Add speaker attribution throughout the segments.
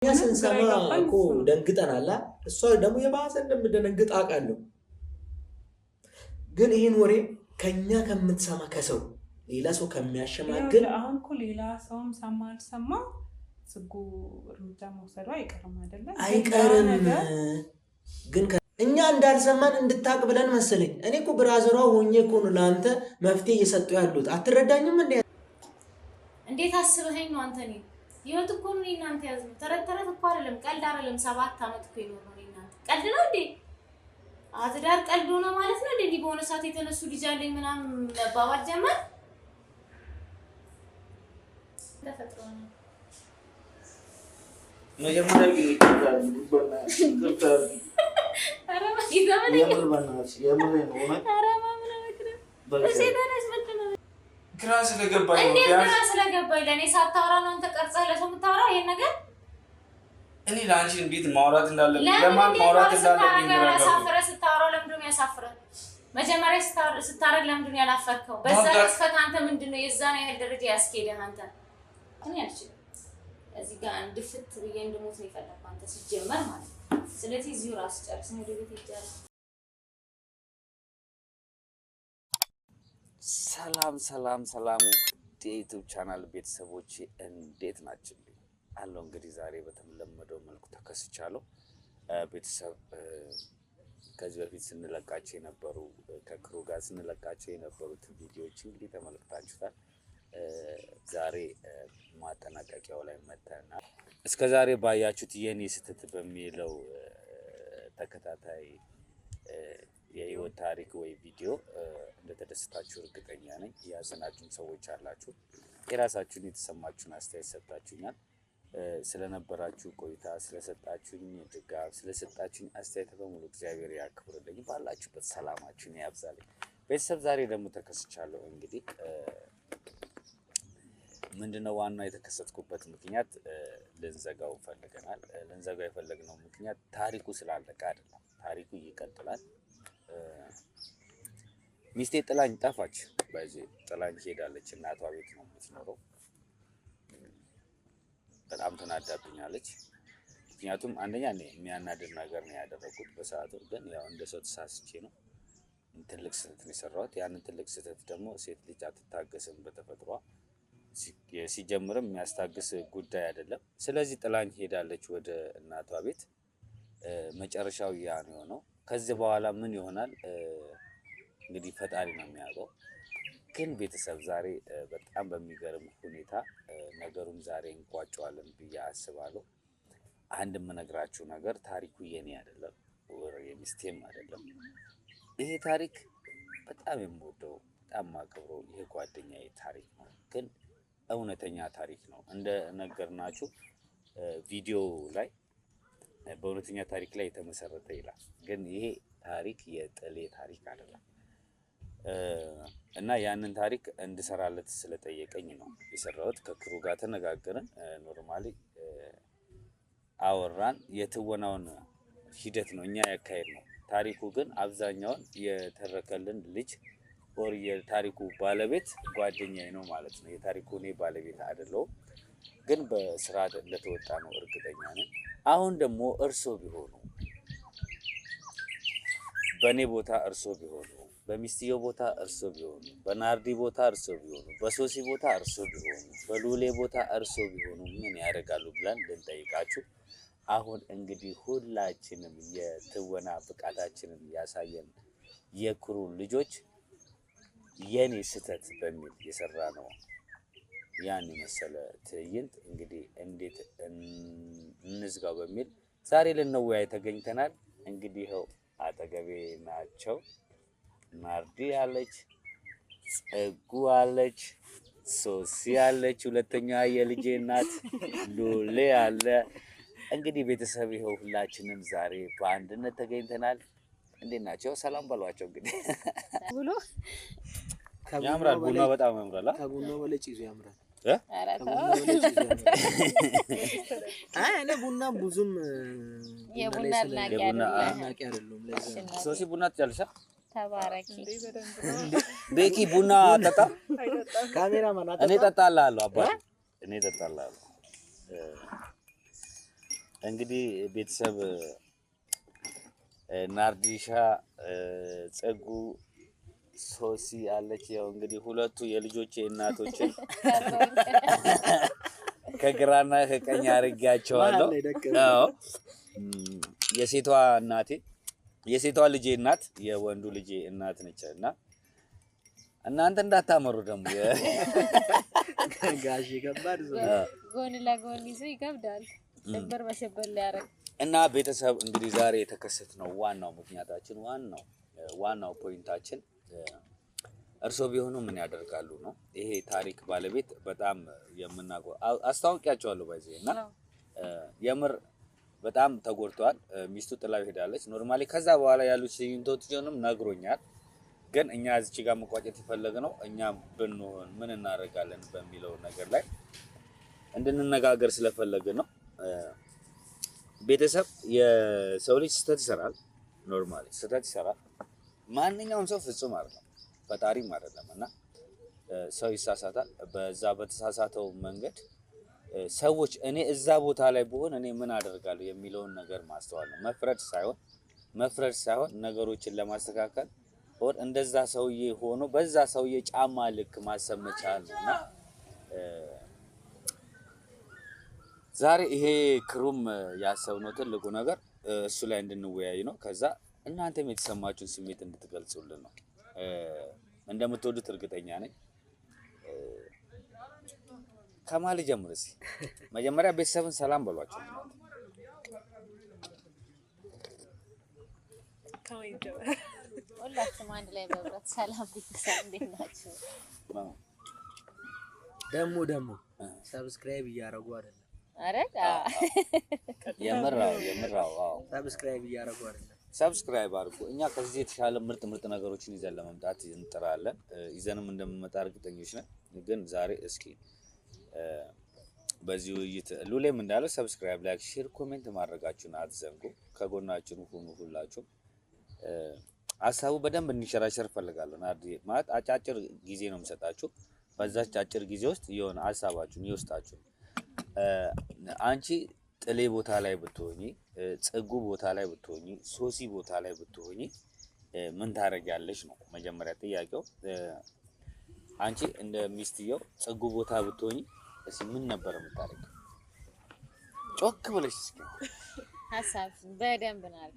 Speaker 1: ስንሰማ እኮ ደንግጠናል። እሷ ደግሞ የባሰ እንደምደነግጥ አውቃለሁ። ግን ይሄን ወሬ ከኛ ከምትሰማ ከሰው ሌላ ሰው ከሚያሸማግል
Speaker 2: አሁን እኮ ሌላ ሰውም ሰማ አልሰማ ጽጉ እርምጃ መውሰዱ አይቀርም አይደለ?
Speaker 1: አይቀርም። ግን እኛ እንዳልሰማን እንድታቅ ብለን መሰለኝ። እኔ እኮ ብራዘሯ ሆኜ እኮ ነው ለአንተ መፍትሄ እየሰጠሁ ያሉት። አትረዳኝም እንዴ?
Speaker 3: እንዴት አስበኸኝ ነው አንተ? እኔ ህይወት እኮ ነው እናንተ ያዝነው። ተረት እኮ አይደለም፣ ቀልድ አይደለም። 7 አመት እኮ ይኖር ነው እናንተ። ቀልድ ነው እንዴ? አትዳር ቀልድ ሆነ ማለት ነው እንዴ? እንዲህ በሆነ ሰዓት የተነሱ ልጅ አለኝ ምናምን መባባል ጀመር። ተፈጥሮ ነው
Speaker 1: መጀመሪያ ግን ይቀርታል ጉበና ይቀርታል።
Speaker 3: አረማ ይዘመን
Speaker 1: የምልባናስ የምን ነው ማለት
Speaker 3: አረማ ምን ነው በሴታነስ መጥተና
Speaker 1: ግራ ስለገባኝ ነው።
Speaker 3: ግራ ስለገባኝ ለኔ ሳታወራ ነው አንተ ቀርጸህ ለሰው የምታወራው ይሄን ነገር።
Speaker 1: እኔ ላንቺ እንዴት ማውራት እንዳለብኝ ለማን ማውራት እንዳለብኝ ግራ
Speaker 3: ሳፈረ ስታወራው ለምንድን ነው ያሳፍረው? መጀመሪያ ስታረግ ለምንድን ነው ያላፈርከው? በዛ ተስፈት አንተ ምንድነው የዛን ያህል ደረጃ ያስኬደህ አንተ? እኔ አልችልም። እዚህ ጋር እንድፍት ብዬ እንድሞት ነው የፈለኩት አንተ ሲጀመር ማለት ነው። ስለዚህ እዚሁ ራስ ጨርስ ነው ወደ ቤት ይጃል።
Speaker 4: ሰላም የዩቲዩብ ቻናል ቤተሰቦች እንዴት ናችሁ? አለው እንግዲህ ዛሬ በተለመደው መልኩ ተከስቻለሁ። ቤተሰብ ከዚህ በፊት ስንለቃቸው የነበሩ ከክሩ ጋር ስንለቃቸው የነበሩት ቪዲዮዎች እንግዲህ ተመልክታችሁታል። ዛሬ ማጠናቀቂያው ላይ መተናል። እስከ ዛሬ ባያችሁት የኔ ስህተት በሚለው ተከታታይ የህይወት ታሪክ ወይ ቪዲዮ እንደተደሰታችሁ እርግጠኛ ነኝ። ያዘናችሁን ሰዎች አላችሁ፣ የራሳችሁን የተሰማችሁን አስተያየት ሰጣችሁኛል። ስለነበራችሁ ቆይታ፣ ስለሰጣችሁኝ ድጋፍ፣ ስለሰጣችሁኝ አስተያየት በሙሉ እግዚአብሔር ያክብርልኝ። ባላችሁበት ሰላማችሁን ያብዛልኝ። ቤተሰብ ዛሬ ደግሞ ተከስቻለሁ። እንግዲህ ምንድነው ዋናው የተከሰትኩበት ምክንያት ልንዘጋው ፈልገናል። ልንዘጋው የፈለግነው ምክንያት ታሪኩ ስላለቀ አይደለም። ታሪኩ ይቀጥላል። ሚስቴ ጥላኝ ጠፋች። በዚህ ጥላኝ ሄዳለች። እናቷ ቤት ነው የምትኖረው። በጣም ተናዳብኛለች። ምክንያቱም አንደኛ እኔ የሚያናድር ነገር ነው ያደረኩት በሰዓቱ። ግን ያው እንደ ሰው ተሳስቼ ነው። ትልቅ ስህተት ነው የሰራሁት። ያንን ትልቅ ስህተት ደግሞ ሴት ልጅ አትታገስም በተፈጥሯ። ሲጀምርም የሚያስታግስ ጉዳይ አይደለም። ስለዚህ ጥላኝ ሄዳለች ወደ እናቷ ቤት። መጨረሻው ያ ነው የሆነው። ከዚህ በኋላ ምን ይሆናል እንግዲህ ፈጣሪ ነው የሚያውቀው። ግን ቤተሰብ ዛሬ በጣም በሚገርም ሁኔታ ነገሩን ዛሬ እንቋጨዋለን ብዬ አስባለሁ። አንድ የምነግራችሁ ነገር ታሪኩ የኔ አይደለም ወር የሚስቴም አይደለም። ይሄ ታሪክ በጣም የምወደው በጣም ማከብረው የጓደኛዬ ታሪክ ነው። ግን እውነተኛ ታሪክ ነው። እንደ ነገርናችሁ ቪዲዮ ላይ በእውነተኛ ታሪክ ላይ የተመሰረተ ይላል። ግን ይሄ ታሪክ የጥሌ ታሪክ አይደለም እና ያንን ታሪክ እንድሰራለት ስለጠየቀኝ ነው የሰራሁት። ከክሩ ጋር ተነጋገርን። ኖርማሊ አወራን። የትወናውን ሂደት ነው እኛ ያካሄድ ነው። ታሪኩ ግን አብዛኛውን የተረከልን ልጅ ወር የታሪኩ ባለቤት ጓደኛዬ ነው ማለት ነው። የታሪኩ እኔ ባለቤት አይደለሁም። ግን በስርዓት እንደተወጣ ነው እርግጠኛ ነኝ። አሁን ደግሞ እርሶ ቢሆኑ በእኔ ቦታ እርሶ ቢሆኑ፣ በሚስትየው ቦታ እርሶ ቢሆኑ፣ በናርዲ ቦታ እርሶ ቢሆኑ፣ በሶሲ ቦታ እርሶ ቢሆኑ፣ በሉሌ ቦታ እርሶ ቢሆኑ ምን ያደርጋሉ ብለን ልንጠይቃችሁ። አሁን እንግዲህ ሁላችንም የትወና ብቃታችንን ያሳየን የክሩ ልጆች የኔ ስህተት በሚል የሰራ ነው ያን የመሰለ ትዕይንት እንግዲህ እንዴት እንዝጋው በሚል ዛሬ ልንወያይ ተገኝተናል። እንግዲህ ይኸው አጠገቤ ናቸው። ናርዲ አለች፣ ጽጉ አለች፣ ሶሲ አለች፣ ሁለተኛዋ የልጄ እናት ሉሌ አለ። እንግዲህ ቤተሰብ ይኸው ሁላችንም ዛሬ በአንድነት ተገኝተናል። እንዴት ናቸው? ሰላም በሏቸው። እንግዲህ
Speaker 2: ብሎ
Speaker 4: ያምራል። ቡና በጣም ያምራል።
Speaker 1: ከቡናው በለጭ ይዞ ያምራል። እኔ ቡና ብዙም
Speaker 3: የቡና አድናቂ
Speaker 1: አይደለም። ለዛ
Speaker 4: ሶሲ ቡና ትጨልሻ?
Speaker 3: ተባረኪ።
Speaker 4: ቤኪ ቡና ጠጣ።
Speaker 1: ካሜራማን
Speaker 4: እኔ ጠጣላለሁ። አባ እኔ ጠጣላለሁ። እንግዲህ ቤተሰብ ናርዲሻ ጸጉ ሶሲ አለች። ያው እንግዲህ ሁለቱ የልጆቼ እናቶችን ከግራና ከቀኝ አርጋቸዋለሁ። አዎ የሴቷ እናቴ የሴቷ ልጄ እናት የወንዱ ልጄ እናት ነችና እናንተ እንዳታመሩ ደግሞ
Speaker 1: ጋሽ ከባድ
Speaker 3: ጎን ለጎን ይዞ ይገብዳል ሸበር በሸበር ላይ ያረግ
Speaker 4: እና ቤተሰብ እንግዲህ ዛሬ የተከሰተው ዋናው ምክንያታችን ዋናው ፖይንታችን እርሶ ቢሆኑ ምን ያደርጋሉ ነው። ይሄ ታሪክ ባለቤት በጣም የምናውቀው አስተዋውቂያቸዋለሁ ባይዘና የምር በጣም ተጎድቷል። ሚስቱ ጥላው ሄዳለች። ኖርማሊ ከዛ በኋላ ያሉት ሲንቶችንም ነግሮኛል። ግን እኛ እዚህ ጋር መቋጨት የፈለግነው እኛ ብንሆን ምን እናደርጋለን በሚለው ነገር ላይ እንድንነጋገር ስለፈለግን ነው። ቤተሰብ የሰው ልጅ ስህተት ይሰራል። ኖርማሊ ስህተት ይሰራል። ማንኛውም ሰው ፍጹም አይደለም፣ ፈጣሪም አይደለም እና ሰው ይሳሳታል። በዛ በተሳሳተው መንገድ ሰዎች እኔ እዛ ቦታ ላይ ብሆን እኔ ምን አደርጋለሁ የሚለውን ነገር ማስተዋል ነው። መፍረድ ሳይሆን ነገሮችን ለማስተካከል ወር እንደዛ ሰውዬ ሆኖ በዛ ሰውዬ ጫማ ልክ ማሰብ መቻል ነውና ዛሬ ይሄ ክሩም ያሰብነው ትልቁ ነገር እሱ ላይ እንድንወያይ ነው። ከዛ እናንተም የተሰማችሁን ስሜት እንድትገልጹልን ነው። እንደምትወዱት እርግጠኛ ነኝ። ከማል ጀምር እስኪ መጀመሪያ ቤተሰብን ሰላም በሏቸው።
Speaker 3: ሁላችሁም አንድ ላይ በብረት ሰላም ቤተሰብ እንዴት ናችሁ?
Speaker 1: ደግሞ ሰብስክራይብ እያደረጉ አይደለም?
Speaker 3: አረ
Speaker 4: የምራው
Speaker 1: ሰብስክራይብ እያደረጉ አይደለም?
Speaker 4: ሰብስክራይብ አድርጉ። እኛ ከዚህ የተሻለ ምርጥ ነገሮችን ይዘን ለመምጣት እንጥራለን። ይዘንም እንደምንመጣ እርግጠኞች ነን። ግን ዛሬ እስኪ በዚህ ውይይት ሉሌም እንዳለው ሰብስክራይብ፣ ላይክ፣ ሼር፣ ኮሜንት ማድረጋችሁን አትዘንጉ። ከጎናችን ሁኑ። ሁላችሁ ሀሳቡ በደንብ እንዲሸራሸር ፈልጋለሁ። ማለት አጫጭር ጊዜ ነው የምሰጣችሁ። በዛች አጭር ጊዜ ውስጥ የሆነ ሀሳባችሁን ይወስጣችሁ። አንቺ ጥሌ ቦታ ላይ ብትሆኚ፣ ጽጉ ቦታ ላይ ብትሆኚ፣ ሶሲ ቦታ ላይ ብትሆኚ ምን ታደርጊያለሽ ነው መጀመሪያ ጥያቄው። አንቺ እንደ ሚስትየው ጽጉ ቦታ ብትሆኚ እስኪ ምን ነበር የምታደርጊው? ጮክ ብለሽ እስኪ
Speaker 2: ሀሳብ በደንብ ናል።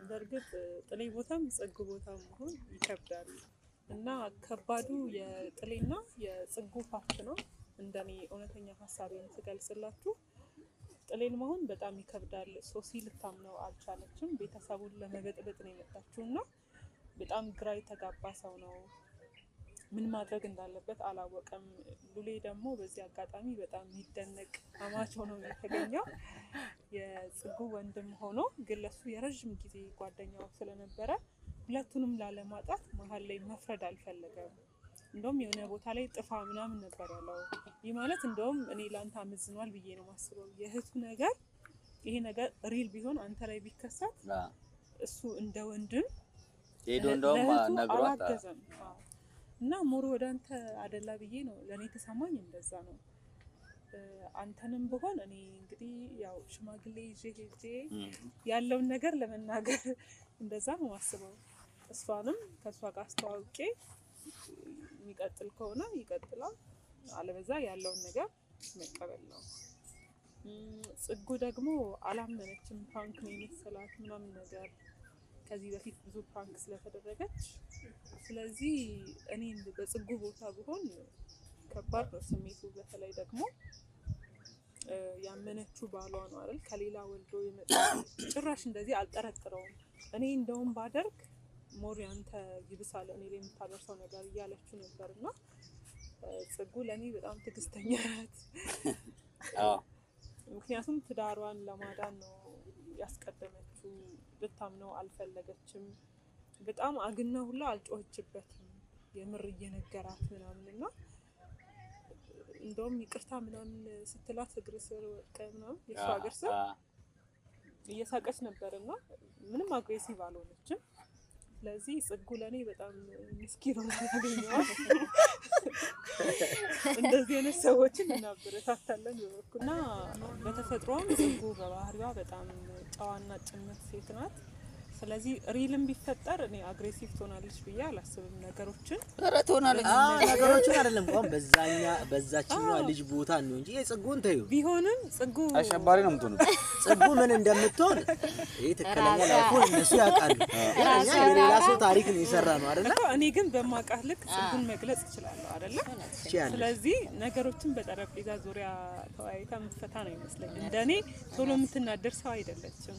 Speaker 2: በእርግጥ ጥሌ ቦታም ጽጉ ቦታም መሆን ይከብዳል እና ከባዱ የጥሌና የጽጉ ፓርት ነው። እንደኔ እውነተኛ ሀሳቤን ስገልጽላችሁ ጥሌን መሆን በጣም ይከብዳል። ሶሲ ልታምነው አልቻለችም። ቤተሰቡን ለመበጥበጥ ነው የመጣችውና በጣም ግራ የተጋባ ሰው ነው። ምን ማድረግ እንዳለበት አላወቀም። ሉሌ ደግሞ በዚህ አጋጣሚ በጣም የሚደነቅ አማች ሆኖ የተገኘው የጽጉ ወንድም ሆኖ ግን ለሱ የረጅም ጊዜ ጓደኛው ስለነበረ ሁለቱንም ላለማጣት መሀል ላይ መፍረድ አልፈለገም። እንደውም የሆነ ቦታ ላይ ጥፋ ምናምን ነበር ያለው። ይህ ማለት እንደውም እኔ ላንተ አመዝኗል ብዬ ነው ማስበው። የእህቱ ነገር ይሄ ነገር ሪል ቢሆን አንተ ላይ ቢከሰት እሱ እንደ ወንድም
Speaker 4: ሄዶ እንደውም ነግሯት
Speaker 2: እና ሞር ወደ አንተ አደላ ብዬ ነው ለኔ ተሰማኝ። እንደዛ ነው። አንተንም ብሆን እኔ እንግዲህ ያው ሽማግሌ ይዤ ሄጄ ያለውን ነገር ለመናገር እንደዛ ነው ማስበው። እሷንም ከሷ ጋር አስተዋውቄ የሚቀጥል ከሆነ ይቀጥላል፣ አለበዛ ያለውን ነገር መቀበል ነው። ጽጉ ደግሞ አላመነችም። ፕራንክ ነው የመሰላት ምናምን ነገር ከዚህ በፊት ብዙ ፕራንክ ስለተደረገች። ስለዚህ እኔ በጽጉ ቦታ ብሆን ከባድ ነው ስሜቱ። በተለይ ደግሞ ያመነችው ባሏ ነው አይደል? ከሌላ ወልዶ የመጣ ጭራሽ እንደዚህ አልጠረጥረውም። እኔ እንደውም ባደርግ ሞር ያንተ ይብሳል እኔ ላይ የምታደርሰው ነገር እያለችው ነበርና ጽጉ ለኔ በጣም ትዕግስተኛ ናት። ምክንያቱም ትዳሯን ለማዳን ነው ያስቀደመችው። ልታምነው አልፈለገችም። በጣም አግና ሁላ አልጮህችበትም። የምር እየነገራት ምናምንና እንደውም ይቅርታ ምናምን ስትላት እግር ስር ወድቀ ምናምን የሷ እግር ስር እየሳቀች ነበርና ምንም አግሬሲቭ አልሆነችም። ስለዚህ ጽጉ ለኔ በጣም ምስኪን ነው ያገኘው። እንደዚህ አይነት ሰዎችን እናበረታታለን በበኩና በተፈጥሮም ጽጉ በባህሪዋ በጣም ጨዋና ጭምት ሴት ናት። ስለዚህ ሪልም ቢፈጠር እኔ አግሬሲቭ ትሆናለች ብዬ አላስብም። ነገሮችን
Speaker 1: ትሆናለች ነገሮችን አይደለም እንኳን በዛችኛዋ ልጅ ቦታ ነው እንጂ የጽጉን ተዩ
Speaker 2: ቢሆንም ጽጉ
Speaker 4: አሸባሪ ነው የምትሆነው።
Speaker 1: ጽጉ ምን እንደምትሆን ይሄ ትክክለኛ ላይሆን እነሱ ያውቃሉ። እኛ የሌላ ሰው ታሪክ ነው የሰራ ነው አይደል?
Speaker 2: እኔ ግን በማውቃት ልክ ጽጉን መግለጽ እችላለሁ አይደል? ስለዚህ ነገሮችን በጠረጴዛ ዙሪያ ተወያይታ መፈታ ነው ይመስለኝ። እንደኔ ቶሎ የምትናደር ሰው አይደለችም።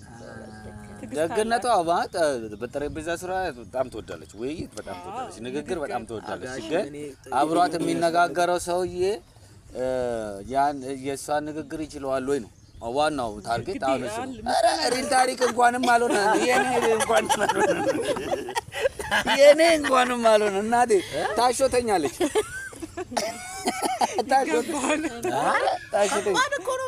Speaker 4: ደግነቷ ማለት በጠረጴዛ ዙሪያ በጣም ትወዳለች፣ ውይይት በጣም ትወዳለች፣ ንግግር በጣም ትወዳለች። ግን አብሯት የሚነጋገረው ሰውዬ ያን የሷን ንግግር ይችላል ወይ ነው ዋናው ታርጌት። አሁን ሪል ታሪክ እንኳንም አልሆነ የኔ እንኳንም አልሆነ እናቴ ታሾተኛለች።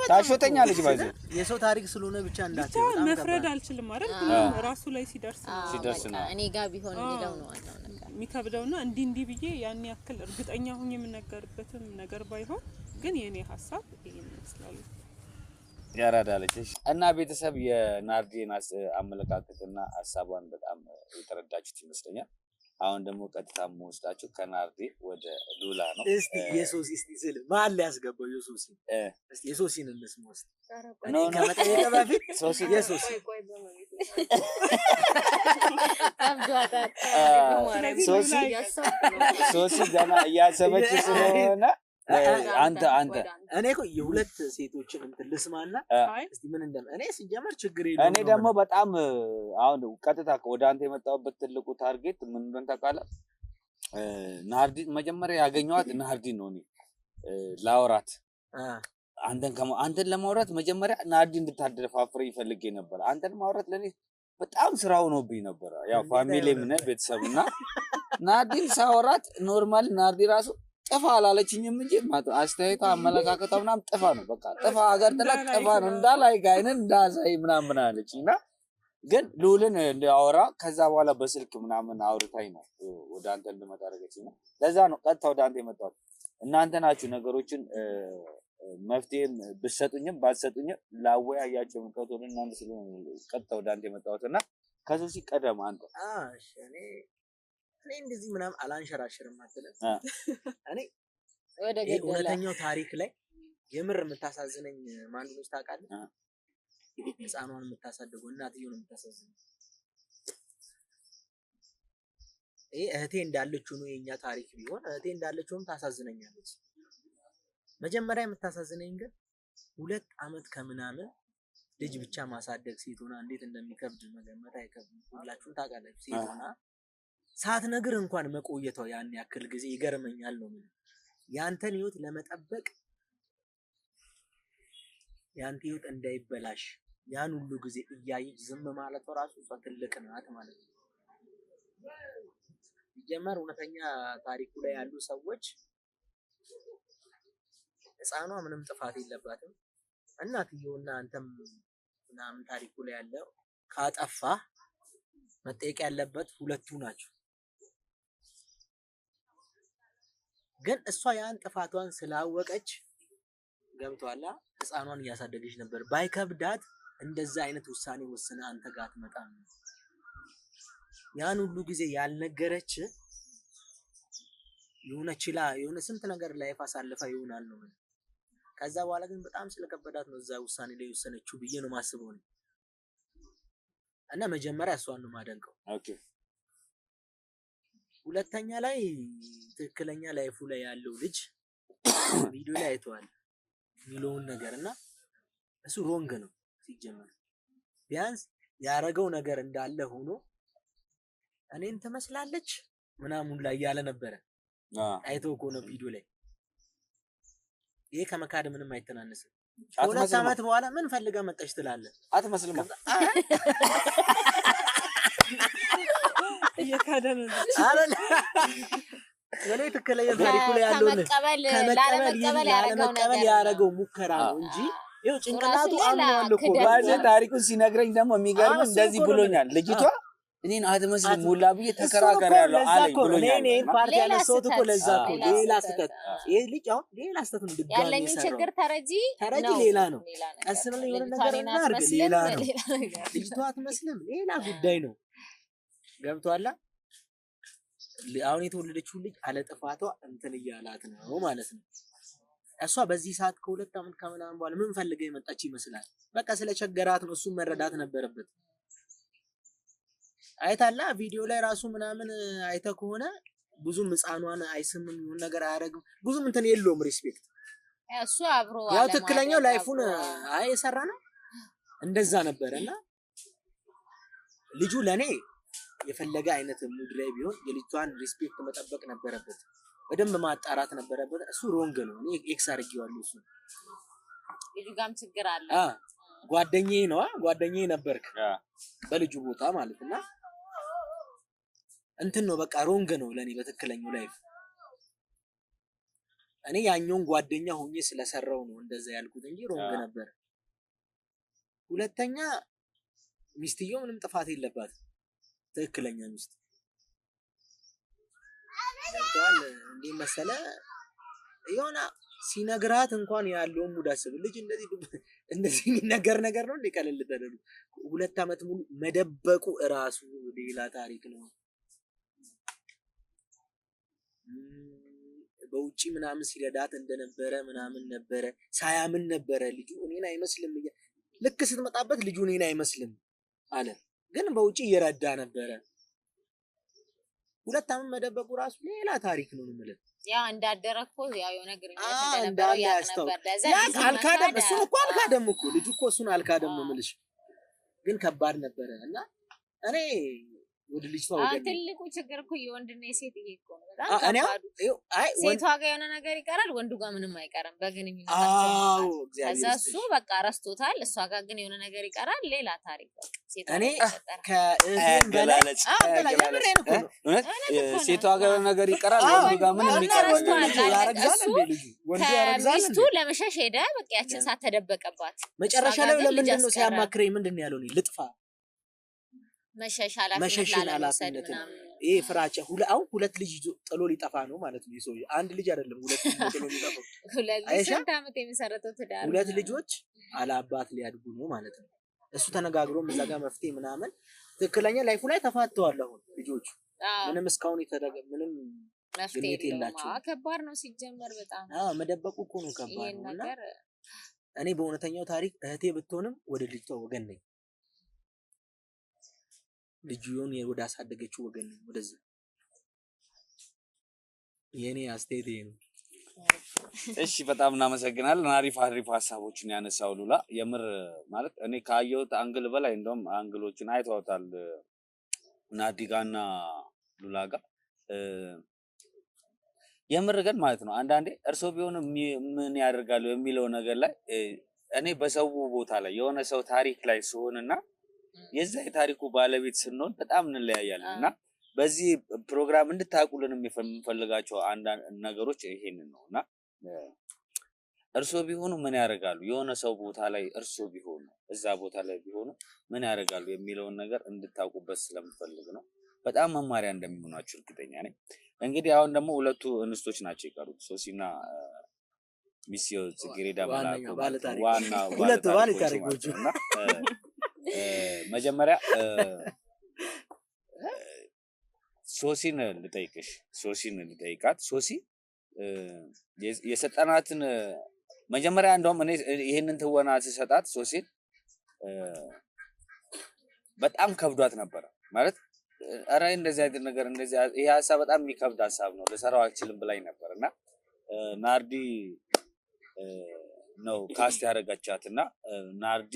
Speaker 4: ታሾተኛለች ባይዘ
Speaker 1: የሰው ታሪክ ስለሆነ ብቻ እንዳትይ በጣም
Speaker 2: መፍረድ አልችልም አይደል? ራሱ ላይ ሲደርስ
Speaker 3: ነው እኔ ጋር ቢሆን የሚለው ነው ዋናው ነገር
Speaker 2: የሚከብደውና እንዲህ ብዬ ያን ያክል እርግጠኛ ሆኜ የምነገርበትም ነገር ባይሆን ግን የኔ ሐሳብ ይሄን ይመስላል።
Speaker 4: ያራዳለች እና ቤተሰብ የናርዲን አመለካከትና ሐሳቧን በጣም የተረዳችሁት ይመስለኛል። አሁን ደግሞ ቀጥታ ወስዳችሁ ከናርዲ ወደ ሉላ ነው።
Speaker 1: እስቲ የሶሲ እስቲ ስል ማን ሊያስገባው የሶሲ እስቲ የሶሲን እንስማው እስቲ
Speaker 4: ነው
Speaker 1: ከመጠየቅ በፊት
Speaker 4: ሶሲ
Speaker 1: የሶሲ
Speaker 4: ሶሲ ገና እያሰበች ስለሆነ አንተ
Speaker 1: እኔ እኮ የሁለት ሴቶችን እንትን ልስማና እስቲ ምን እኔ ሲጀመር ችግር የለውም።
Speaker 4: እኔ ደግሞ በጣም አሁን ቀጥታ ወደ አንተ የመጣሁበት ትልቁ ታርጌት ምን እንደሆነ ታውቃለህ? ናርዲ መጀመሪያ ያገኘኋት ናርዲ ነው። እኔ ላወራት አንተን ለማውራት መጀመሪያ ናርዲ እንድታደፋፍር ይፈልጌ ነበር። አንተን ማውራት ለኔ በጣም ስራው ሆኖብኝ ነበር። ያው ፋሚሊ ምን ቤተሰብና ናርዲን ሳወራት ኖርማል ናርዲ ራሱ ጥፋ አላለችኝም እንጂ አስተያየቷ አመለካከቷ ምናምን ጥፋ ነው። በቃ ጥፋ ሀገር ጥላት ጥፋ ነው እንዳላይ ጋይነን እንዳሳይ ምናምን አለችኝና ግን ሉልን እንዲያወራ ከዛ በኋላ በስልክ ምናምን አውርታኝ ነው ወደ አንተ እንድመጣ አደረገችኝ። ለዛ ነው ቀጥታ ወደ አንተ የመጣሁት። እናንተ ናችሁ ነገሮችን መፍትሄም ብትሰጡኝም ባትሰጡኝም ላወያያቸው ምክንያት ወደ እናንተ ስለሆነ ቀጥታ ወደ አንተ የመጣሁትና ከሶሲ ቀደም አንተ
Speaker 1: እሺ እኔ እንደዚህ ምናምን አላንሸራሽርም አትልም። እኔ
Speaker 3: ወደ
Speaker 1: እውነተኛው ታሪክ ላይ የምር የምታሳዝነኝ ማን ነው ታውቃለህ? ህፃኗን የምታሳድገው እናትየው ነው የምታሳዝነኝ። ይሄ እህቴ እንዳለችው ነው የኛ ታሪክ ቢሆን እህቴ እንዳለችውም ታሳዝነኛለች። መጀመሪያ የምታሳዝነኝ ግን 2 አመት ከምናምን ልጅ ብቻ ማሳደግ ሴት ሆና እንዴት እንደሚከብድ መገመት አይከብድም። ሁላችሁም ታውቃላችሁ። ሴት ሆና ሳትነግር እንኳን መቆየቷ ያን ያክል ጊዜ ይገርመኛል ነው ማለት። ያንተን ህይወት ለመጠበቅ ያንተ ህይወት እንዳይበላሽ ያን ሁሉ ጊዜ እያየች ዝም ማለት ራሱ ትልቅ ናት ማለት ነው። ጀመር እውነተኛ ታሪኩ ላይ ያሉ ሰዎች ህፃኗ ምንም ጥፋት የለባትም። እናትየውና አንተም ምናምን ታሪኩ ላይ ያለው ካጠፋ መጠየቅ ያለበት ሁለቱ ናቸው። ግን እሷ ያን ጥፋቷን ስላወቀች ገብቷላ ህፃኗን እያሳደገች ነበር። ባይከብዳት እንደዛ አይነት ውሳኔ ወስና አንተ ጋር አትመጣም። ያን ሁሉ ጊዜ ያልነገረች የሆነ ስንት ነገር ላይፍ አሳልፋ ይሆናል ነው። ከዛ በኋላ ግን በጣም ስለከበዳት ነው እዛ ውሳኔ ላይ ወሰነችው ብዬ ነው ማስበው ነው። እና መጀመሪያ እሷን ነው ማደንቀው።
Speaker 4: ኦኬ
Speaker 1: ሁለተኛ ላይ ትክክለኛ ላይፉ ላይ ያለው ልጅ ቪዲዮ ላይ አይቷል የሚለውን ነገርና እሱ ሮንግ ነው ሲጀመር። ቢያንስ ያረገው ነገር እንዳለ ሆኖ እኔን ትመስላለች ምናምን ላይ ያለ ነበር። አይቶ ኮነ ቪዲዮ ላይ ይሄ ከመካድ ምንም አይተናነስም። 2 አመት በኋላ ምን ፈልጋ መጣሽ ትላለህ?
Speaker 4: አትመስልም።
Speaker 2: እየካደን
Speaker 1: አይደል? ወለ ትክክለኛ ታሪኩ ላይ ያለው ከመቀበል ያረገው ሙከራ ነው እንጂ ይኸው ጭንቅላቱ አምኗል እኮ።
Speaker 4: ባለ ታሪኩን ሲነግረኝ ደግሞ የሚገርም እንደዚህ ብሎኛል። ልጅቷ እኔን አትመስልም ሙላ ብዬ ተከራከረ ያለው አለኝ ብሎኛል።
Speaker 1: እኔ ፓርቲ ያነሳሁት እኮ ለዛ እኮ ሌላ
Speaker 3: ስህተት።
Speaker 1: ስህተት ይሄ ልጅ አሁን ሌላ ስህተት ነው ድጋሚ
Speaker 3: ያለኝን
Speaker 1: የሰራው።
Speaker 3: ችግር ተረጂ
Speaker 1: ሌላ ነው።
Speaker 3: ነገር።
Speaker 1: ቀስ ብለን የሆነ
Speaker 3: ልጅቷ
Speaker 1: ነገር
Speaker 3: እኔን
Speaker 1: እናድርግ
Speaker 3: አትመስልም፣
Speaker 1: ሌላ ነው።
Speaker 3: ሌላ ነገር።
Speaker 1: ልጅቷ አትመስልም ሌላ ጉዳይ ነው። ገብቶሃል? አሁን የተወለደችው ልጅ አለ ጥፋቷ እንትን እያላት ነው ማለት ነው። እሷ በዚህ ሰዓት ከሁለት ዓመት ከምናምን በኋላ ምን ፈልገ የመጣች ይመስላል? በቃ ስለቸገራት ነው። እሱም መረዳት ነበረበት። አይታላ ቪዲዮ ላይ ራሱ ምናምን አይተ ከሆነ ብዙም ህፃኗን አይስምም ይሁን ነገር አያረግም። ብዙም እንትን የለውም ሪስፔክት።
Speaker 3: እሱ አብሮ
Speaker 1: ያው ትክክለኛው ላይፉን የሰራ ነው እንደዛ ነበርና ልጁ ለኔ የፈለገ አይነት ሙድ ላይ ቢሆን የልጅቷን ሪስፔክት መጠበቅ ነበረበት። በደንብ ማጣራት ነበረበት። እሱ ሮንግ ነው። እኔ ኤክስ አድርጌዋለሁ። እሱ
Speaker 3: ልጁ ጋርም ችግር አለ።
Speaker 1: ጓደኛዬ ነው ጓደኛዬ ነበርክ በልጁ ቦታ ማለትና እንትን ነው በቃ ሮንግ ነው ለኔ በትክክለኛው ላይፍ። እኔ ያኛውን ጓደኛ ሆኜ ስለሰራው ነው እንደዛ ያልኩት እንጂ ሮንግ ነበር። ሁለተኛ ሚስትየው ምንም ጥፋት የለባትም። ትክክለኛ ሚስት ገብቷል። እንዴ መሰለ የሆነ ሲነግራት እንኳን ያለውን ሙድ አስብ። ልጅ እንደዚህ የሚነገር ነገር ነው እንዴ? ቀለል ተደሉ 2 ዓመት ሙሉ መደበቁ እራሱ ሌላ ታሪክ ነው። በውጪ ምናምን ሲረዳት እንደነበረ ምናምን ነበረ። ሳያምን ነበረ ልጁ እኔን አይመስልም። ልክ ስትመጣበት ልጁ እኔን አይመስልም አለ። ግን በውጪ እየረዳ ነበረ። 2 ዓመት መደበቁ ራሱ ሌላ ታሪክ ነው ማለት።
Speaker 3: ያ እንዳደረኮ ያው የሆነ ግንኙነት እንደነበረው ያቅ ነበር። ለዛ
Speaker 1: አልካደም። እሱ እኮ አልካደም እኮ ልጁ እኮ እሱን አልካደም ነው የምልሽ። ግን ከባድ ነበረ እና እኔ ወደ ልጅቷ ወገን
Speaker 3: ትልቁ ችግር እኮ የወንድና የሴት ይሄ እኮ ነው በጣም ከባዱ። ሴቷ ጋር የሆነ ነገር ይቀራል፣ ወንዱ ጋር ምንም አይቀርም በግንኙነታቸው። ከዛ እሱ በቃ ረስቶታል። እሷ ጋር ግን የሆነ ነገር ይቀራል፣ ሌላ ታሪክ በቃ።
Speaker 1: እኔ ከእህቴም በላይ
Speaker 4: ሴቷ ጋር ነገር ይቀራል፣ ወንዱ ጋር ምንም ይቀራል።
Speaker 3: ከሚስቱ ለመሸሽ ሄደ። በቃ ያችን ሰዓት ተደበቀባት።
Speaker 1: መጨረሻ ላይ ለምንድን ነው ሲያማክረኝ ምንድን ነው ያለው? ልጥፋ
Speaker 3: መሸሻ ላለመውሰድ ምናምን
Speaker 1: ይሄ ፍራቻ። አሁን 2 ልጅ ጥሎ ሊጠፋ ነው ማለት ነው። ይሰው አንድ ልጅ አይደለም 2 ልጅ ጥሎ ሊጠፋ።
Speaker 3: 2 ልጅ ስንት ዓመት የሚሰረተው ትዳር
Speaker 1: 2 ልጆች አላባት ሊያድጉ ነው ማለት ነው። እሱ ተነጋግሮ እዛ ጋር መፍትሄ ምናምን ትክክለኛ ላይፉ ላይ ተፋተዋል። አሁን ልጆቹ ምንም እስካሁን ምንም
Speaker 3: መፍትሄ የላቸውም። ከባድ ነው ሲጀመር በጣም
Speaker 1: መደበቁ እኮ ነው ከባድ ነውና እኔ በእውነተኛው ታሪክ እህቴ ብትሆንም ወደ ልጅቷ ወገን ነኝ። ልጅዮን ወደ አሳደገችው ወገን ነኝ። ወደዛ የኔ አስተያየት ነው።
Speaker 4: እሺ በጣም እናመሰግናለን። አሪፍ ሀሳቦችን ያነሳው ሉላ። የምር ማለት እኔ ካየሁት አንግል በላይ እንደውም አንግሎችን አይተውታል ናዲጋና ሉላ ጋር። የምር ግን ማለት ነው አንዳንዴ እርሶ ቢሆን ምን ያደርጋሉ የሚለው ነገር ላይ እኔ በሰው ቦታ ላይ የሆነ ሰው ታሪክ ላይ ሲሆንና የዛ የታሪኩ ባለቤት ስንሆን በጣም እንለያያለን። እና በዚህ ፕሮግራም እንድታቁልን የምፈልጋቸው አንዳንድ ነገሮች ይሄንን ነውና እርሶ ቢሆኑ ምን ያደርጋሉ፣ የሆነ ሰው ቦታ ላይ እርሶ ቢሆኑ እዛ ቦታ ላይ ቢሆኑ ምን ያደርጋሉ የሚለውን ነገር እንድታቁበት ስለምፈልግ ነው። በጣም መማሪያ እንደሚሆናችሁ እርግጠኛ ነኝ። እንግዲህ አሁን ደግሞ 2 እንስቶች ናቸው የቀሩት፣ ሶሲና ሚስዮ ጽጌረዳ መላኩ ዋና
Speaker 1: 2 ባለ ታሪኮች
Speaker 4: እና መጀመሪያ ሶሲን ልጠይቃት። ሶሲ የሰጠናትን መጀመሪያ እንደውም እኔ ይሄንን ትወና ስሰጣት ሶሲን በጣም ከብዷት ነበር ማለት አረ እንደዚህ አይነት ነገር እንደዚህ ይሄ ሐሳብ በጣም የሚከብድ ሐሳብ ነው ልሰራው አልችልም ብላኝ ነበርና ናርዲ ነው ካስት ያደረጋቻትና ናርዲ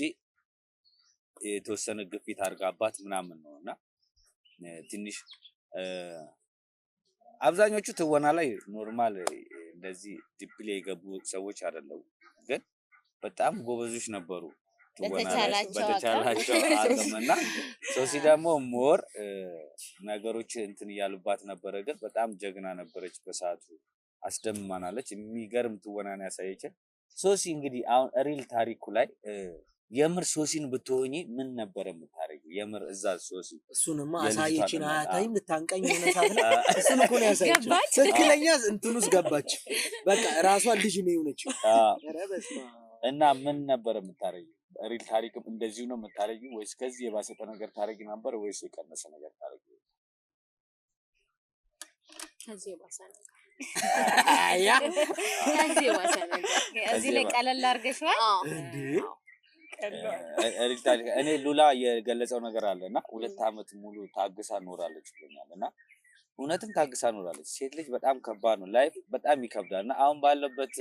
Speaker 4: የተወሰነ ግፊት አድርጋባት ምናምን ነውና ትንሽ አብዛኞቹ ትወና ላይ ኖርማል እንደዚህ ዲፕሊ የገቡ ሰዎች አይደለም፣ ግን በጣም ጎበዞች ነበሩ። ትወና ላይ በተቻላቸው አቅምና ሶሲ ደግሞ ሞር ነገሮች እንትን ያሉባት ነበረ፣ ግን በጣም ጀግና ነበረች። በሰዓቱ አስደምማናለች። የሚገርም ትወናን ያሳየችን ሶሲ። እንግዲህ አሁን ሪል ታሪኩ ላይ የምር ሶሲን ብትሆኚ ምን ነበር የምታረጊው? የምር እዛ ሶሲ
Speaker 1: እሱንማ አሳየችን አታይም ልታንቀኝ ሆነ ሳትለ እሱን እኮ ነው ያሳየችው ትክክለኛ እንትን ውስጥ ገባች በቃ ራሷን ልጅ ነው የሆነችው ኧረ በስመ አብ
Speaker 4: እና ምን ነበር የምታረጊው ሪል ታሪክም እንደዚሁ ነው የምታረጊው ወይስ ከዚህ የባሰ ነገር ታረጊ ነበር ወይስ የቀነሰ ነገር ታረጊ
Speaker 3: ከዚህ የባሰ ነገር
Speaker 1: ያ
Speaker 3: ከዚህ የባሰ ነገር እዚህ ላይ ቀለል አድርገሽዋል
Speaker 1: እንዴ
Speaker 4: ሪል ታሪክ እኔ ሉላ የገለጸው ነገር አለና 2 አመት ሙሉ ታግሳ ኖራለች ብለኛልና እውነትም ታግሳ ኖራለች ሴት ልጅ በጣም ከባድ ነው ላይፍ በጣም ይከብዳልና አሁን ባለበት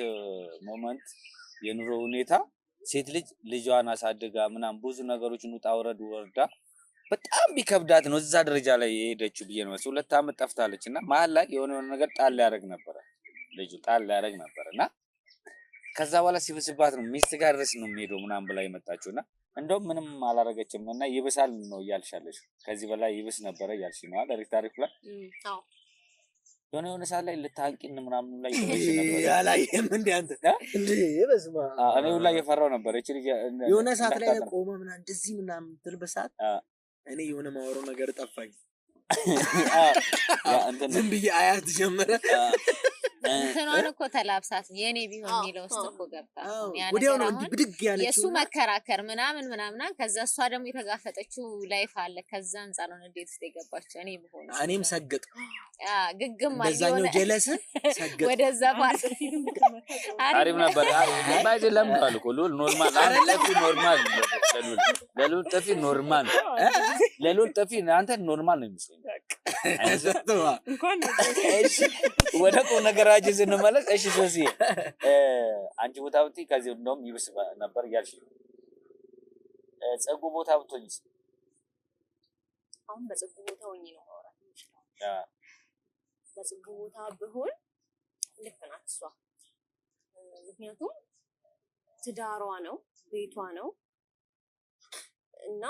Speaker 4: ሞመንት የኑሮ ሁኔታ ሴት ልጅ ልጇን አሳድጋ ምናም ብዙ ነገሮችን ውጣ ወረዳ በጣም ቢከብዳት ነው እዛ ደረጃ ላይ የሄደችው ብዬ ነው 2 አመት ጠፍታለችና መሀል ላይ የሆነ ነገር ጣል ያደርግ ነበር ልጁ ጣል ያደርግ ነበርና ከዛ በኋላ ሲብስባት ነው ሚስት ጋር ድረስ ነው የሚሄደው ምናም ብላ የመጣችውና እንደውም ምንም አላረገችም እና ይብሳል ነው ያልሻለሽ ከዚህ በላይ ይብስ ነበር ያልሽ ነው አይደል ታሪክ ላይ
Speaker 3: አዎ
Speaker 4: የሆነ ሰዓት ላይ ልታንቂን ምናምን ላይ ይተሽ ነበር
Speaker 1: ያላየም እንዴ አንተ እንዴ በስማ
Speaker 4: እኔ ሁላ እየፈራው ነበር እቺ ልጅ
Speaker 1: የሆነ ሰዓት ላይ ቆመ ምናምን እንደዚህ ምናምን ትልበሳት እኔ የሆነ ማወራው ነገር ጠፋኝ
Speaker 4: ያ እንትን
Speaker 1: ዝም ብዬ አያት ጀመረ
Speaker 3: እንትኗን እኮ ተላብሳት የኔ ቢሆን የሚለው ውስጥ እኮ ገብታ
Speaker 1: ወዲያው ነው ብድግ ያለችው
Speaker 3: የሱ መከራከር ምናምን ከዛ እሷ ደግሞ የተጋፈጠችው ላይፍ አለ ከዛ አንፃር ነው እንዴት ውስጥ የገባችው እኔ ቢሆን
Speaker 1: እኔም ሰገጥ
Speaker 3: ግግም ማለት
Speaker 1: በዛኛው ጀለስ ሰገጥ
Speaker 3: ወደዛ ማለት
Speaker 4: አሪፍ ነበር ባይዘ ለምታል እኮ ሉል ኖርማል አንተ ኖርማል ለሉል ጠፊ ኖርማል ለሉል ጠፊ አንተ ኖርማል ነው የሚመስለኝ
Speaker 1: አይዘጥዋ
Speaker 2: እንኳን
Speaker 4: እሺ ወደ ቆ ነገራጅ ዝንመለስ እሺ ሶሲ አንቺ ቦታ ብትይ ከዚህ እንደውም ይብስ ነበር ያልሽ ጸጉ ቦታ ብትሆኝስ
Speaker 5: አሁን በጸጉ ቦታ ሆኜ ነው ማውራት ይችላል በጸጉ ቦታ ብሆን ልክ ናት እሷ ምክንያቱም ትዳሯ ነው ቤቷ ነው እና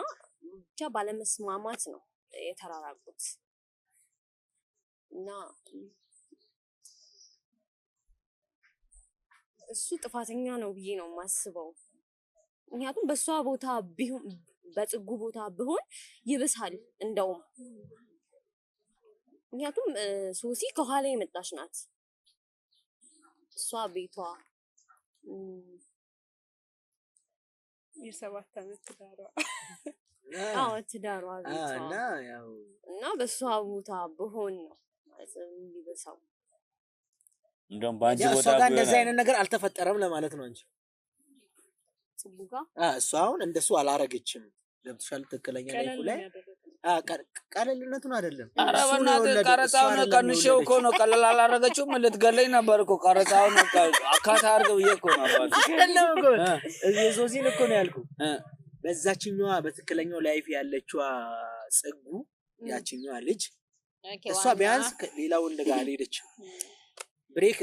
Speaker 5: ብቻ ባለመስማማት ነው የተራራቁት እና እሱ ጥፋተኛ ነው ብዬ ነው ማስበው ምክንያቱም በሷ ቦታ ቢሆን በጽጉ ቦታ ብሆን ይብሳል እንደውም ምክንያቱም ሶሲ ከኋላ የመጣች ናት እሷ ቤቷ
Speaker 2: የ7 አመት ትዳሯ
Speaker 5: ትዳሯ ቤቷ እና በሷ ቦታ ብሆን ነው ይብሳው
Speaker 4: እንደውም ባንቺ ቦታ
Speaker 1: ጋር እንደዛ አይነት ነገር አልተፈጠረም ለማለት ነው አንቺ
Speaker 5: ጽቡጋ
Speaker 1: እሷ አሁን እንደሱ አላረገችም ገብተሻል ትክክለኛ ላይፉ ላይ ቀለልነቱን አይደለም
Speaker 4: አረባና ቀረጻውን ቀንሼው እኮ ነው ቀለል አላረገችው ማለት ገለኝ ነበር እኮ ቀረጻውን አካታ አርገው እኮ ነበር
Speaker 1: አይደለም እኮ ሶሲን እኮ ነው ያልኩ በዛችኛዋ በትክክለኛው ላይፍ ያለችዋ ጽጉ ያችኛዋ ልጅ እሷ ቢያንስ ሌላው እንደጋ አልሄደችም ብሬክ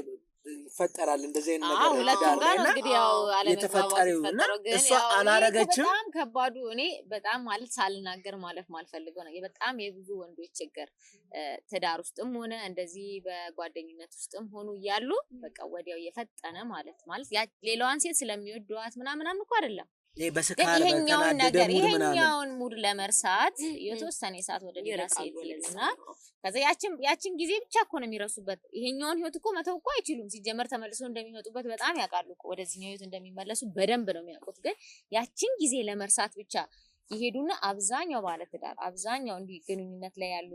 Speaker 1: ይፈጠራል እንደዚህ አይነት ነገር
Speaker 3: ሁለቱም ጋር እንግዲህ ያው
Speaker 1: አለመግባባትና እሷ አላረገችም
Speaker 3: በጣም ከባዱ እኔ በጣም ማለት ሳልናገር ማለፍ ማልፈልገው ነው በጣም የብዙ ወንዶች ችግር ትዳር ውስጥም ሆነ እንደዚህ በጓደኝነት ውስጥም ሆኑ ያሉ በቃ ወዲያው የፈጠነ ማለት ሌላዋን ሴት ስለሚወዷት ምናምን እኮ አይደለም
Speaker 1: በስካር በተናደደ
Speaker 3: ይሄኛውን ሙድ ለመርሳት የተወሰነ ሰዓት ወደ ሌላ ሴት ይልና ከዛ ያችን ጊዜ ብቻ እኮ ነው የሚረሱበት ይሄኛውን ህይወት እኮ መተው እኮ አይችሉም ሲጀመር ተመልሰው እንደሚመጡበት በጣም ያውቃሉ እኮ ወደዚህኛው ህይወት እንደሚመለሱ በደንብ ነው የሚያውቁት ግን ያችን ጊዜ ለመርሳት ብቻ ይሄዱና አብዛኛው ባለ ትዳር አብዛኛው እንዲህ ግንኙነት ላይ ያሉ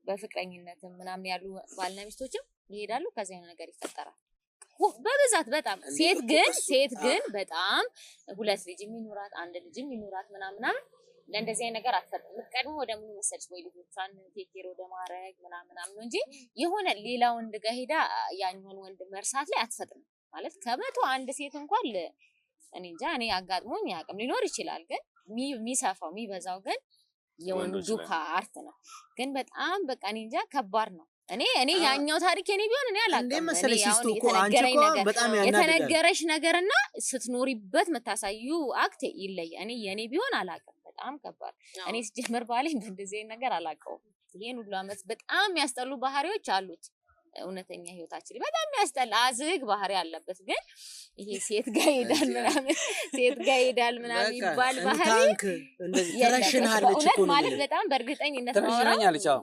Speaker 3: በፍቅረኝነትም ምናምን ያሉ ባልና ሚስቶችም ይሄዳሉ ከዛ የሆነ ነገር ይፈጠራል በብዛት በጣም ሴት ግን በጣም 2 ልጅ የሚኖራት 1 ልጅ የሚኖራት ምናምን ለእንደዚህ አይነት ነገር አትፈጥም ምትቀድሞ ወደ ምን መሰለሽ ወይ ልጆቿን ቴኬር ወደ ማረግ ምናምን ነው እንጂ የሆነ ሌላ ወንድ ጋር ሄዳ ያኛውን ወንድ መርሳት ላይ አትፈጥም ማለት ከመቶ 1 ሴት እንኳን እኔ እንጃ እኔ አጋጥሞኝ ያቅም ሊኖር ይችላል ግን የሚሰፋው የሚበዛው ግን የወንዱ ፓርት ነው ግን በጣም በቃ እኔ እንጃ ከባድ ነው እኔ ያኛው ታሪክ የኔ ቢሆን እኔ አላውቅም የተነገረሽ ነገርና ስትኖሪበት መታሳዩ አክት ይለይ እኔ የኔ ቢሆን አላውቅም በጣም ከባድ እኔ ሲጀመር ባለኝ በእንደዚህ ነገር አላውቀውም ይሄን ሁሉ አመት በጣም ያስጠሉ ባህሪዎች አሉት
Speaker 5: እውነተኛ ህይወታችን በጣም ያስጠላ አዝግ ባህሪ ያለበት ግን ይሄ ሴት ጋር ይሄዳል ምናምን ይባል ባህሪ
Speaker 1: ታንክ እንደዚህ ተረሽናለች እኮ ነው
Speaker 5: ማለት በጣም በእርግጠኝነት ነው
Speaker 4: ተረሽናኛለች አዎ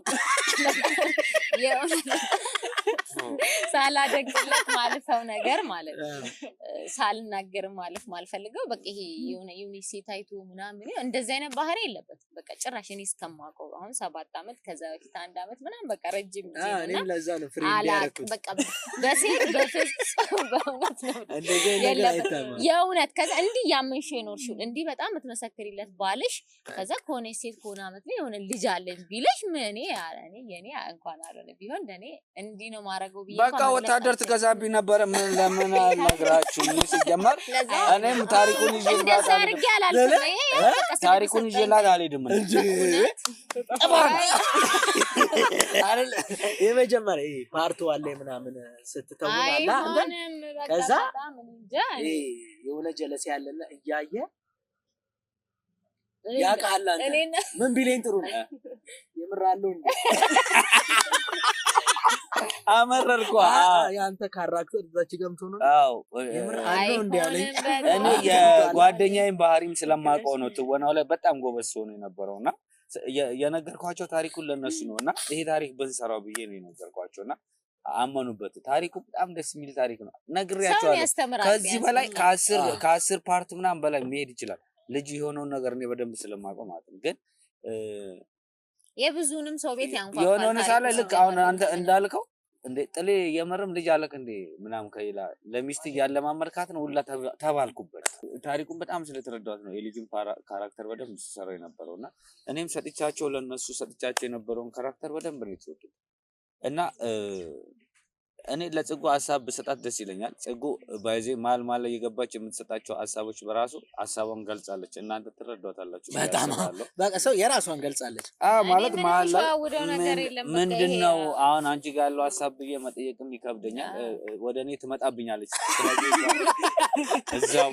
Speaker 5: ሳላደግለት ማለፈው ነገር ማለት ሳልናገር ማልፈልገው በቃ ይሄ የሆነ ዩኒሴት አይቶ ምናምን እንደዚህ አይነት ባህሪ የለበትም በቃ ጭራሽ እኔ እስከማውቀው አሁን 7 አመት ከዛ በፊት 1 አመት ምናምን በቃ ረጅም ጊዜ ነው
Speaker 1: እኔም ለዛ ነው ፍሬንድ ያደረኩት
Speaker 5: በቃ በሴት በፍጹም በእውነት ነው
Speaker 1: እንደዚህ ነገር አይታማ
Speaker 5: የእውነት ከዛ እንዲህ ያመንሽ የኖርሽው እንዲህ በጣም የምትመሰክሪለት ባልሽ ከዛ ከሆነ ሴት ከሆነ አመት ነው የሆነ ልጅ አለኝ ቢልሽ ምን እኔ የኔ እንኳን አረለ ቢሆን እንደኔ እንዲህ ነው ማረገው ቢይ
Speaker 4: በቃ ወታደር ትገዛብኝ ነበር ምን ለምን አልነግራችሁ ሲጀመር እኔም ታሪኩን ይዤላት አልሄድም እንጂ
Speaker 1: አይደል የመጀመሪያ ፓርቱ አለ ምናምን ስትተውላላ ከዛ የሆነ ጀለስ ያለና እያየ ያቃላ ምን ቢለኝ ጥሩ ነው የምራለው እንዴ
Speaker 4: አመረርኩ
Speaker 1: ያንተ ካራክተር እዛች ገምቶ ነው
Speaker 4: አዎ
Speaker 1: የምራለው እንዴ ያለኝ
Speaker 4: እኔ የጓደኛዬን ባህሪም ስለማውቀው ነው ትወናው ላይ በጣም ጎበዝ ሆኖ የነበረውና የነገርኳቸው ታሪኩን ለነሱ ነውና ይሄ ታሪክ በንሰራው ብዬ ነው የነገርኳቸውና አመኑበት ታሪኩ በጣም ደስ የሚል ታሪክ ነው ነግሬያቸዋለሁ ከዚህ በላይ ከ10 ፓርት ምናምን በላይ መሄድ ይችላል ልጅ የሆነው ነገር ነው በደንብ ስለማውቀው ማለት ነው ግን
Speaker 5: የብዙንም ሰው ቤት ያንኳኳል
Speaker 4: የሆነው ሳለ ልክ አሁን አንተ እንዳልከው እንዴ ጥሌ የመረም ልጅ አለክ እንዴ ምናምን ከይላ ለሚስት ያለማመልካት ነው ሁላ ተባልኩበት ታሪኩን በጣም ስለተረዳሁት ነው የልጅን ካራክተር በደንብ ሲሰራ የነበረውና እኔም ሰጥቻቸው ለነሱ ሰጥቻቸው የነበረውን ካራክተር በደንብ ነው የተወጡት እና እኔ ለጽጉ ሐሳብ በሰጣት ደስ ይለኛል ጽጉ ባይዜ ማል የገባች የምትሰጣቸው ሐሳቦች በራሱ ሐሳቧን ገልጻለች እናንተ ትረዷታላችሁ
Speaker 1: በጣም በቃ ሰው የራሷን ገልጻለች
Speaker 4: ማለት ማል ምንድነው አሁን አንቺ ጋር ያለው ሐሳብ ብዬ መጠየቅም ይከብደኛል ወደኔ ትመጣብኛለች እዛው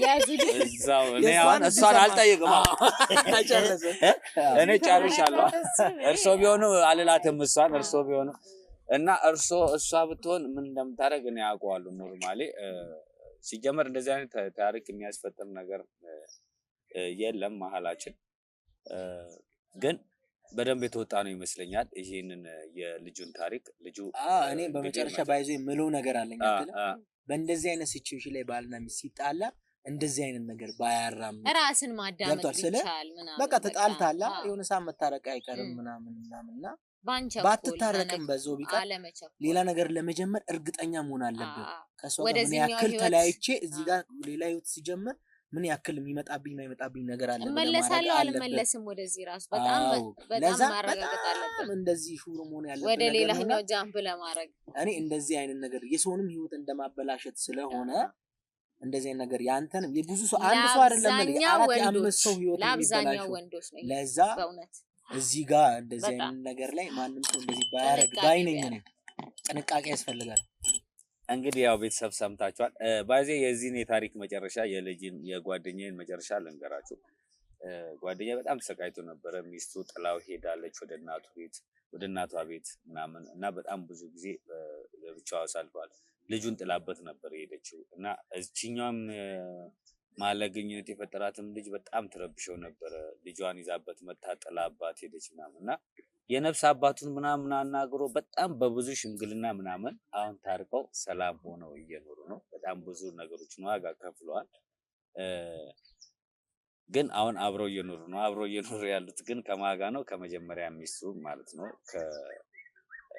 Speaker 4: እኔ አሁን እሷን አልጠየቅም እኔ ጨርሻለሁ እርሶ ቢሆኑ አልላትም እሷን እርሶ ቢሆኑ እና እሷ ብትሆን ምን እንደምታረግ ነው ያውቀዋለሁ ኖርማሊ ሲጀመር እንደዚህ አይነት ታሪክ የሚያስፈጥር ነገር የለም መሐላችን ግን በደንብ የተወጣ ነው ይመስለኛል ይሄንን የልጁን ታሪክ ልጁ
Speaker 1: እኔ በመጨረሻ ባይዞ የምለው ነገር አለኝ አይደል በእንደዚህ አይነት ሲቹዌሽን ላይ ባልና ሚስት ሲጣላ እንደዚህ አይነት ነገር ባያራም
Speaker 5: ራስን ማዳመጥ ይቻላል ምናምን
Speaker 1: በቃ ተጣልታላ የሆነ ሰዓት መታረቅ አይቀርም ምናምንና ባትታረቅም በዛው ቢቀር ሌላ ነገር ለመጀመር እርግጠኛ መሆን አለብን ከሰው ጋር ምን ያክል ተለያይቼ እዚህ ጋር ሌላ ህይወት ሲጀምር ምን ያክል የሚመጣብኝ ማይመጣብኝ ነገር አለ
Speaker 5: መለሳለሁ አልመለስም ወደዚህ ራስ በጣም ማረጋገጥ አለብን
Speaker 1: እንደዚህ ሹር መሆን ያለበት
Speaker 5: ወደ ሌላኛው ጃምፕ ለማድረግ
Speaker 1: እኔ እንደዚህ አይነት ነገር የሰውንም ህይወት እንደማበላሸት ስለሆነ እንደዚህ አይነት ነገር ያንተንም የብዙ ሰው አንድ ሰው አይደለም ማለት 4-5 ሰው ህይወት
Speaker 5: ለአብዛኛው ወንዶች ነው
Speaker 1: ለዛ በእውነት እዚህ ጋር እንደዚህ አይነት ነገር ላይ ማንንም ሰው እንደዚህ ባያረግ ባይነኝ ነው ጥንቃቄ ያስፈልጋል
Speaker 4: እንግዲህ ያው ቤተሰብ ሰምታችኋል ባይዜ የዚህን የታሪክ መጨረሻ የልጅን የጓደኛዬን መጨረሻ ልንገራችሁ ጓደኛዬ በጣም ተሰቃይቶ ነበር ሚስቱ ጥላው ሄዳለች ወደ እናቷ ቤት ምናምን እና በጣም ብዙ ጊዜ ለብቻው አሳልፏል ልጁን ጥላበት ነበር የሄደችው እና እዚህኛውም ማለግኝነት የፈጠራትም ልጅ በጣም ተረብሸው ነበር ልጇን ይዛበት መታጠላባት ሄደች ምናምንና የነፍስ አባቱን ምናምን አናግሮ በጣም በብዙ ሽምግልና ምናምን አሁን ታርቀው ሰላም ሆነው እየኖሩ ነው በጣም ብዙ ነገሮችን ዋጋ ከፍለዋል ግን አሁን አብረው እየኖሩ ያሉት ግን ከማጋ ነው ከመጀመሪያ ሚስቱ ማለት ነው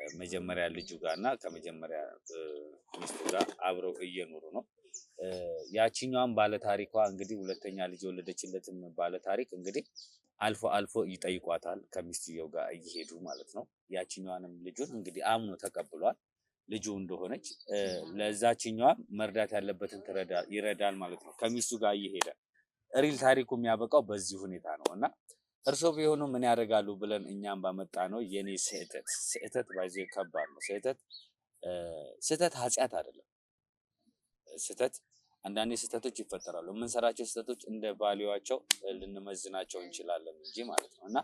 Speaker 4: ከመጀመሪያ ልጁ ጋርና ከመጀመሪያ ሚስቱ ጋር አብረው እየኖሩ ነው ያቺኛዋን ባለ ታሪኳ እንግዲህ ሁለተኛ ልጅ ወለደችለትም ባለ ታሪክ እንግዲህ አልፎ ይጠይቋታል ከሚስትየው ጋር እየሄዱ ማለት ነው ያቺኛዋንም ልጁን እንግዲህ አምኖ ተቀብሏል ልጁ እንደሆነች ለዛቺኛዋ መርዳት ያለበትን ይረዳል ማለት ነው ከሚስቱ ጋር እየሄደ ሪል ታሪኩ የሚያበቃው በዚህ ሁኔታ ነውና እርሶ ቢሆኑ ምን ያደርጋሉ ብለን እኛም ባመጣ ነው የኔ ስህተት ባይዜ ከባድ ነው ስህተት ኃጢያት አይደለም ስህተት አንዳንዴ ስህተቶች ይፈጠራሉ የምንሰራቸው ስህተቶች እንደ ቫልዩዋቸው ልንመዝናቸው እንችላለን እንጂ ማለት ነውና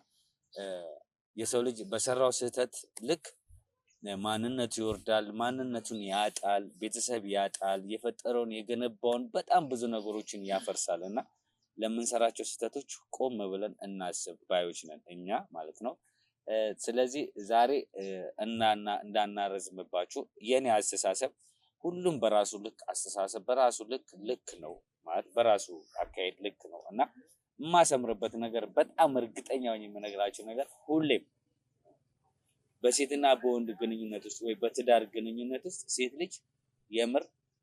Speaker 4: የሰው ልጅ በሰራው ስህተት ልክ ማንነቱ ይወርዳል፣ ማንነቱን ያጣል፣ ቤተሰብ ያጣል፣ የፈጠረውን የገነባውን በጣም ብዙ ነገሮችን ያፈርሳልና ለምንሰራቸው ስህተቶች ቆም ብለን እናስብ ባዮች ነን እኛ ማለት ነው። ስለዚህ ዛሬ እንዳናረዝምባችሁ የኔ አስተሳሰብ ሁሉም በራሱ ልክ አስተሳሰብ በራሱ ልክ ነው ማለት በራሱ አካሄድ ልክ ነው እና የማሰምርበት ነገር በጣም እርግጠኛ ሆኜ የምነግራችሁ ነገር ሁሌም በሴትና በወንድ ግንኙነት ውስጥ ወይ በትዳር ግንኙነት ውስጥ ሴት ልጅ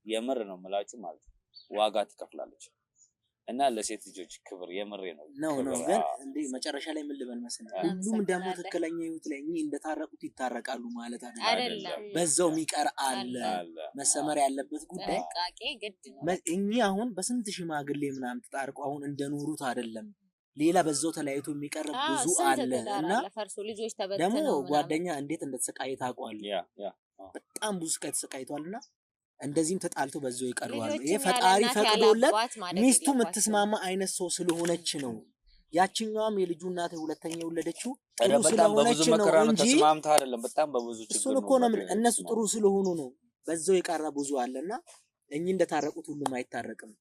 Speaker 4: የምር ነው የምላችሁ ማለት ነው ዋጋ ትከፍላለች እና ለሴት ልጆች ክብር የምሬ ነው
Speaker 1: ግን እንዴ መጨረሻ ላይ ምን ልበል መሰለኝ ሁሉም ደግሞ ትክክለኛ ህይወት ላይ እንደታረቁት ይታረቃሉ ማለት አይደለም። በዛው የሚቀር አለ መሰመር ያለበት ጉዳይ
Speaker 5: ጥንቃቄ ግድ ነው።
Speaker 1: አሁን በስንት ሽማግሌ ምናምን ተጣርቀው አሁን እንደኖሩት አይደለም። ሌላ በዛው ተለያይቶ የሚቀርብ ብዙ አለ እና ደግሞ ጓደኛ እንዴት እንደተሰቃየ ታውቀዋለህ። በጣም ብዙ ተሰቃይቷልና እንደዚህም ተጣልቶ በዛው ይቀርባሉ። ይሄ ፈጣሪ ፈቅዶለት ሚስቱ የምትስማማ አይነት ሰው ስለሆነች ነው። ያቺኛዋም የልጁ እናት ሁለተኛ የወለደችው ጥሩ ስለሆነች ነው እንጂ
Speaker 4: ተስማምታ አይደለም። በጣም በብዙ ችግር
Speaker 1: እሱን እኮ ነው እነሱ ጥሩ ስለሆኑ ነው። በዛው የቀረ ብዙ አለና እኚህ እንደታረቁት ሁሉም አይታረቅም።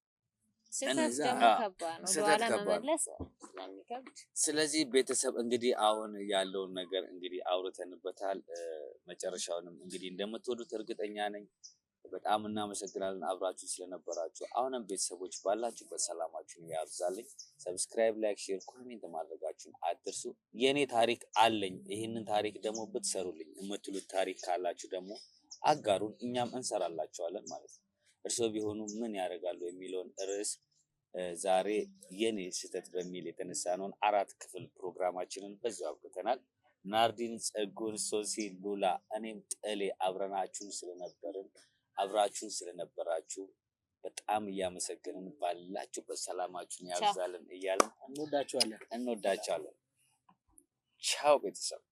Speaker 4: ስለዚህ ቤተሰብ እንግዲህ አሁን ያለውን ነገር እንግዲህ አውርተንበታል። መጨረሻውንም እንግዲህ እንደምትወዱት እርግጠኛ ነኝ። በጣም እናመሰግናለን አብራችሁ ስለነበራችሁ። አሁንም ቤተሰቦች ባላችሁበት ሰላማችሁን ያብዛልኝ። ሰብስክራይብ፣ ላይክ፣ ሼር፣ ኮሜንት ማድረጋችሁን አትርሱ። የኔ ታሪክ አለኝ ይሄንን ታሪክ ደግሞ ብትሰሩልኝ የምትሉት ታሪክ ካላችሁ ደግሞ አጋሩን፣ እኛም እንሰራላችኋለን ማለት ነው። እርስዎ ቢሆኑ ምን ያደርጋሉ የሚለውን ርዕስ ዛሬ የኔ ስህተት በሚል የተነሳነውን 4 ክፍል ፕሮግራማችንን በዛው አብቅተናል። ናርዲን፣ ጸጉን፣ ሶሲ፣ ሉላ እኔም ጥሌ አብራችሁን ስለነበራችሁ በጣም እያመሰገንን ባላችሁበት ሰላማችሁን ያብዛልን እያልን እንወዳችኋለን። ቻው ቤተሰብ።